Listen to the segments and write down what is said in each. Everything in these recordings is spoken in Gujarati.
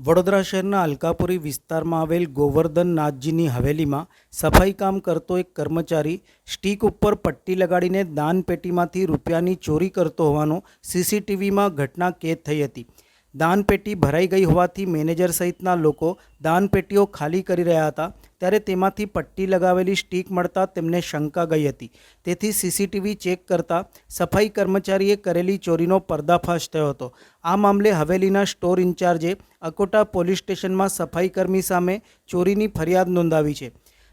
વડોદરા શહેરના અલકાપુરી વિસ્તારમાં આવેલ ગોવર્ધન નાથજીની હવેલીમાં સફાઈ કામ કરતો એક કર્મચારી સ્ટીક ઉપર પટ્ટી લગાડીને દાનપેટીમાંથી રૂપિયાની ચોરી કરતો હોવાનો સીસીટીવીમાં ઘટના કેદ થઈ હતી। દાનપેટી ભરાઈ ગઈ હોવાથી મેનેજર સહિતના લોકો દાનપેટીઓ ખાલી કરી રહ્યા હતા ત્યારે તેમાંથી પટ્ટી લગાવેલી સ્ટીક મળતા તેમને શંકા ગઈ હતી। તેથી સીસીટીવી ચેક કરતા સફાઈ કર્મચારીએ કરેલી ચોરીનો પર્દાફાશ થયો હતો। આ મામલે હવેલીના સ્ટોર ઇન્ચાર્જે અકોટા પોલીસ સ્ટેશનમાં સફાઈકર્મી સામે ચોરીની ફરિયાદ નોંધાવી છે,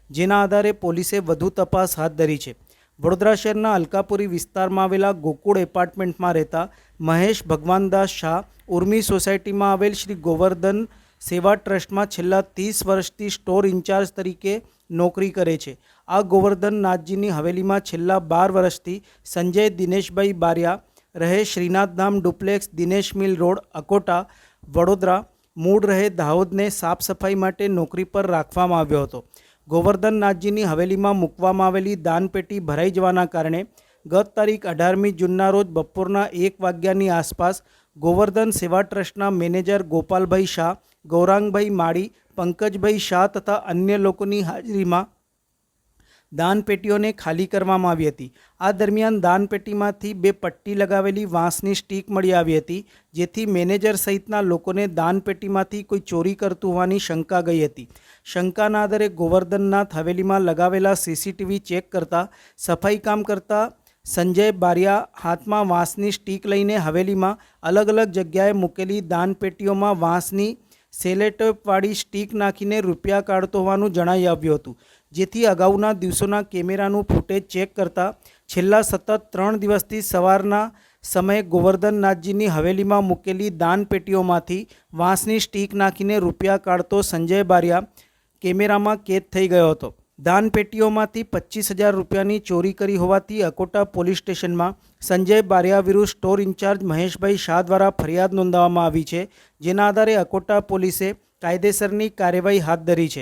જેના આધારે પોલીસે વધુ તપાસ હાથ ધરી છે। વડોદરા શહેરના અલકાપુરી વિસ્તારમાં આવેલા ગોકુળ એપાર્ટમેન્ટમાં રહેતા મહેશ ભગવાનદાસ શાહ ઉર્મી સોસાયટીમાં આવેલ શ્રી ગોવર્ધન સેવા ટ્રસ્ટમાં છેલ્લા 30 વર્ષથી સ્ટોર ઇન્ચાર્જ તરીકે નોકરી કરે છે। આ ગોવર્ધન નાથજીની હવેલીમાં છેલ્લા 12 વર્ષથી સંજય દિનેશભાઈ બારિયા રહે Shrinathdham duplex Dinesh mill road Akota Vadodara મૂળ રહે દાહોદને સાફ સફાઈ માટે નોકરી પર રાખવામાં આવ્યો હતો। ગોવર્ધન નાથજીની હવેલીમાં મૂકવામાં આવેલી દાનપેટી ભરાઈ જવાના કારણે ગત તારીખ 18મી જૂનના રોજ બપોરના 1 વાગ્યાની આસપાસ ગોવર્ધન સેવા ટ્રસ્ટના મેનેજર ગોપાલભાઈ શાહ, ગૌરાંગભાઈ માળી, પંકજભાઈ શાહ તથા અન્ય લોકોની હાજરીમાં દાનપેટીઓને ખાલી કરવામાં આવી હતી। આ દરમિયાન દાનપેટીમાંથી 2 પટ્ટી લગાવેલી વાંસની સ્ટીક મળી આવી હતી, જેથી મેનેજર સહિતના લોકોને દાનપેટીમાંથી કોઈ ચોરી કરતું હોવાની શંકા ગઈ હતી। શંકાના આધારે ગોવર્ધનનાથ હવેલીમાં લગાવેલા સીસીટીવી ચેક કરતા સફાઈ કામ કરતા સંજય બારિયા હાથમાં વાંસની સ્ટીક લઈને હવેલીમાં અલગ અલગ જગ્યાએ મૂકેલી દાનપેટીઓમાં વાંસની સેલેટેપવાળી સ્ટીક નાખીને રૂપિયા કાઢતો હોવાનું જણાઈ આવ્યું હતું, જેથી અગાઉના દિવસોના કેમેરાનું ફૂટેજ ચેક કરતાં છેલ્લા સતત 3 દિવસથી સવારના સમયે ગોવર્ધન નાથજીની હવેલીમાં મૂકેલી દાનપેટીઓમાંથી વાંસની સ્ટીક નાખીને રૂપિયા કાઢતો સંજય બારિયા કેમેરામાં કેદ થઈ ગયો હતો। દાનપેટીઓમાંથી 25,000 રૂપિયાની ચોરી કરી હોવાથી અકોટા પોલીસ સ્ટેશનમાં સંજય બારિયા વિરુદ્ધ સ્ટોર ઇન્ચાર્જ મહેશભાઈ શાહ દ્વારા ફરિયાદ નોંધાવવામાં આવી છે, જેના આધારે અકોટા પોલીસે કાયદેસરની કાર્યવાહી હાથ ધરી છે।